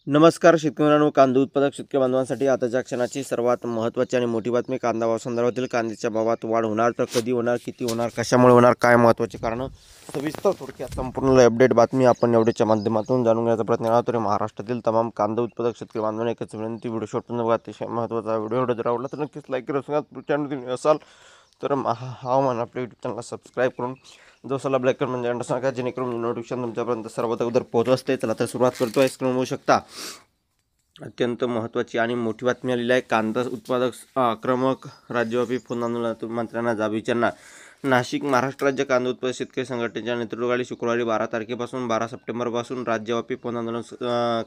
नमस्कार शेतकऱ्यांनो, कांदा उत्पादक शेतकरी बांधवांसाठी आताच्या क्षणाची सर्वात महत्त्वाची आणि मोठी बातमी. कांदा भावासंदर्भातील कांद्याच्या भावात वाढ होणार तर कधी होणार, किती होणार, कशामुळे होणार, काय महत्त्वाचे कारण, सविस्तर थोडक्यात संपूर्ण अपडेट बातमी आपण एवढ्याच्या माध्यमातून जाणून घेण्याचा प्रयत्न केला. तर महाराष्ट्रातील तमाम कांदा उत्पादक शेतकरी बांधवांना एकच विनंती, व्हिडिओ शेवटपर्यंत बघा. अतिशय महत्त्वाचा व्हिडिओ जर आवडला तर नक्कीच लाईक करा. चॅनल असाल तर हवामान आपल्या यूट्यूब चॅनलला सबस्क्राईब करून जो ब्लॅकर म्हणजे अंडरस्टँड, जेणेकरून नोटिफिकेशन तुमच्यापर्यंत सर्वात अगोदर पोहोचत असते. चला तर सुरुवात करतो आहे. स्क्रीन बघू शकता, अत्यंत महत्त्वाची आणि मोठी बातमी आलेली आहे. कांदा उत्पादक आक्रमक राज्यव्यापी फोन आंदोलनातून मंत्र्यांना जाब विचारणार. नाशिक महाराष्ट्र राज्य कांदा उत्पादक शेतकरी संघटनेच्या नेतृत्वाखाली शुक्रवारी 12 तारखेपासून 12 सप्टेंबरपासून राज्यव्यापी फोन आंदोलन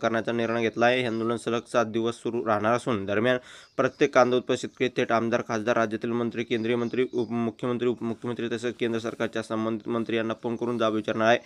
करण्याचा निर्णय घेतला आहे. हे आंदोलन सलग 7 दिवस सुरू राहणार असून दरम्यान प्रत्येक कांदा उत्पादक शेतकरी, थेट आमदार, खासदार, राज्यातील मंत्री, केंद्रीय मंत्री, उपमुख्यमंत्री तसेच केंद्र सरकारच्या संबंधित मंत्री यांना फोन करून जाब विचारणार आहे.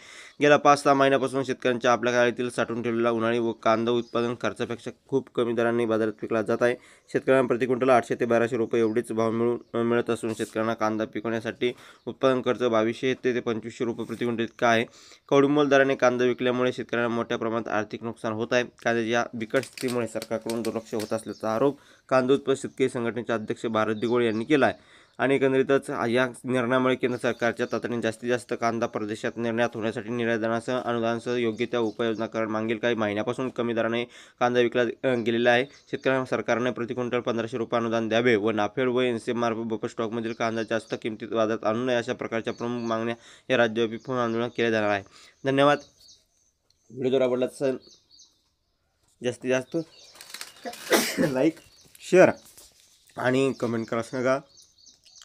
गेल्या 5-6 महिन्यापासून शेतकऱ्यांच्या आपल्या गाडीतील साठवून ठेवलेला उन्हाळी व कांदा उत्पादन खर्चापेक्षा खूप कमी दरांनी बाजारात विकला जात आहे. शेतकऱ्यांना प्रति क्विंटल 800 ते 1200 रुपये एवढीच भाव मिळत असून शेतकऱ्यांना कांदा पिकवण्यासाठी उत्पादन खर्च 2200 ते 2500 रुपये प्रति क्विंटल इतका आहे. कवडीमोल दराने कांदा विकल्यामुळे शेतकऱ्यांना मोठ्या प्रमाणात आर्थिक नुकसान होत आहे. कांद्याच्या या बिकट स्थितीमुळे सरकारकडून दुर्लक्ष होत असल्याचा आरोप कांदा उत्पादक शेतकरी संघटनेचे अध्यक्ष भारत दिघोळे यांनी केला आहे. आणि एकंदरीतच या निर्णयामुळे केंद्र सरकारच्या तातडीने जास्तीत जास्त कांदा परदेशात निर्यात होण्यासाठी निर्यातदारांसह अनुदानासह योग्य त्या उपाययोजना करून मागील काही महिन्यापासून कमी दराने कांदा विकला गेलेला आहे. शेतकऱ्यांना सरकारने प्रति क्विंटल 1500 रुपये अनुदान द्यावे व नाफेड व एनसीएम मार्फत बफर स्टॉकमधील कांदा जास्त किमतीत बाजारात आणू नये, अशा प्रकारच्या प्रमुख मागण्या या राज्यव्यापी फोन आंदोलनात केल्या जाणार आहे. धन्यवाद. व्हिडिओ जर आवडला असेल जास्तीत जास्त लाईक, शेअर आणि कमेंट करायचं नका.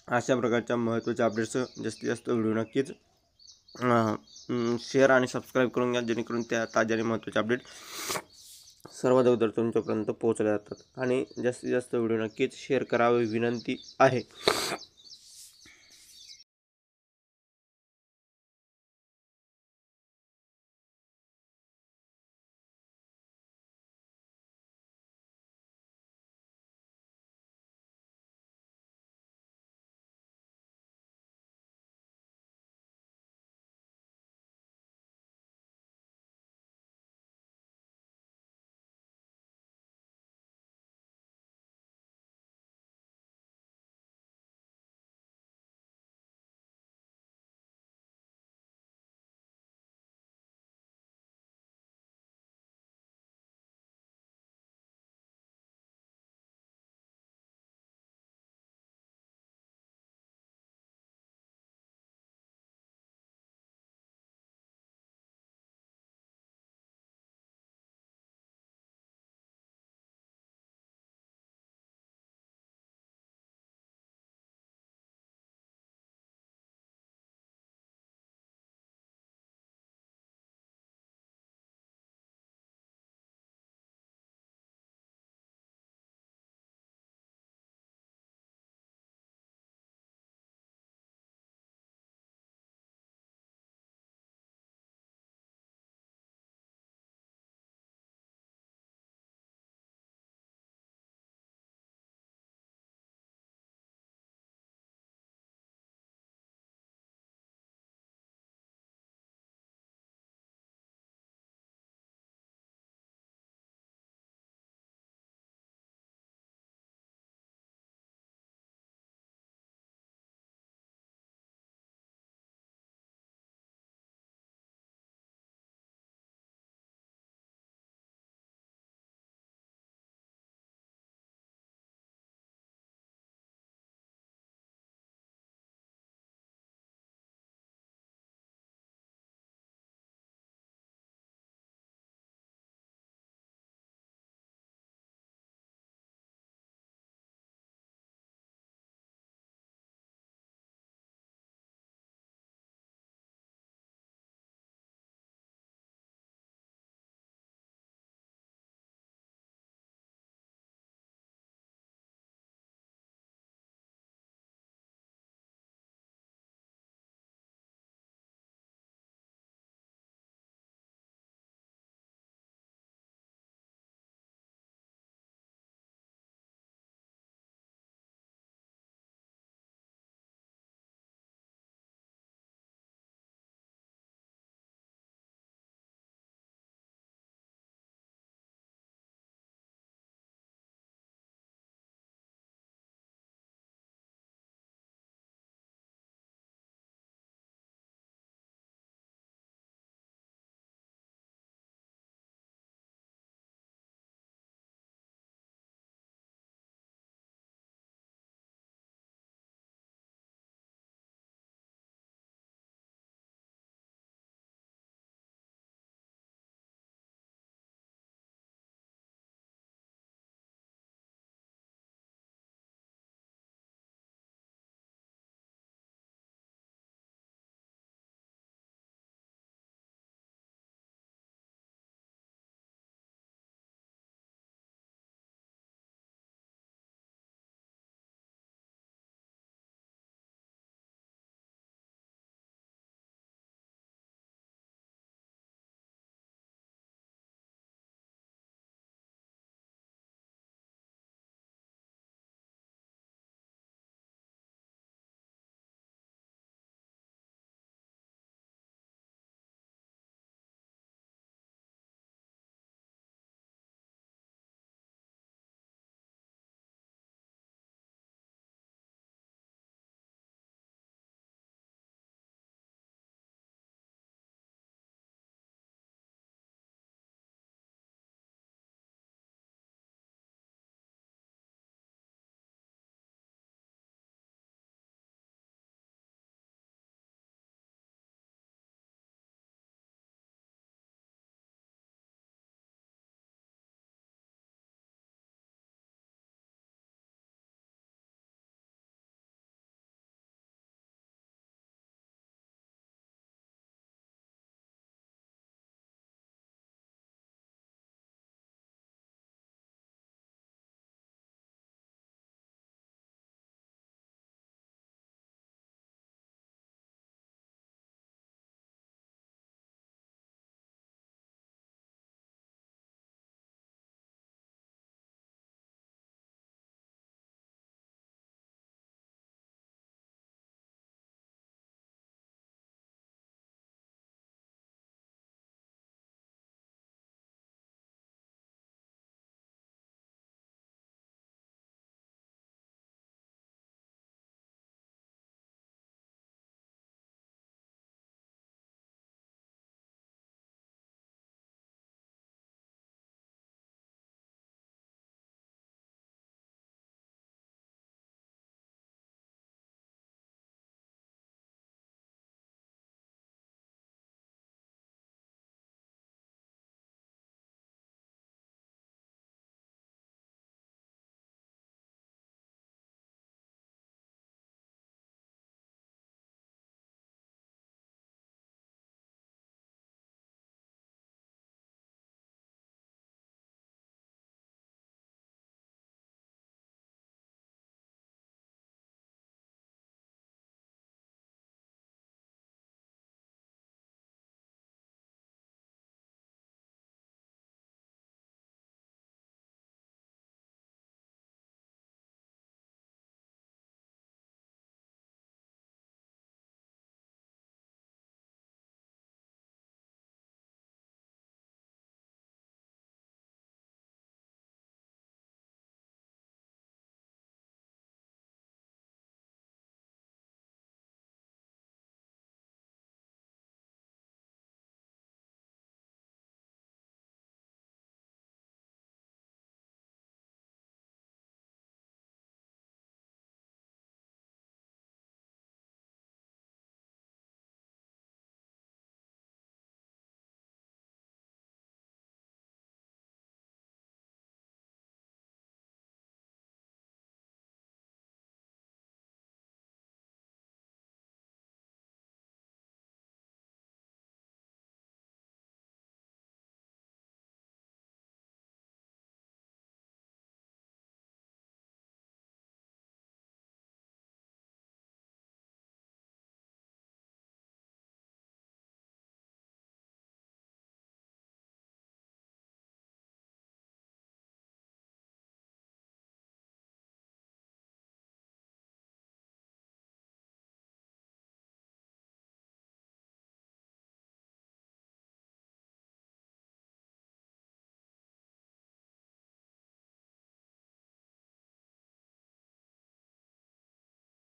अशा प्रकारच्या महत्त्वाच्या अपडेट्स जास्तीत जास्त व्हिडिओ नक्कीच शेअर आणि सबस्क्राईब करून घ्या, जेणेकरून त्या ताज्या आणि महत्त्वाचे अपडेट सर्वात अगोदर तुमच्यापर्यंत पोहोचल्या जातात. आणि जास्तीत जास्त व्हिडिओ नक्कीच शेअर करावे विनंती आहे.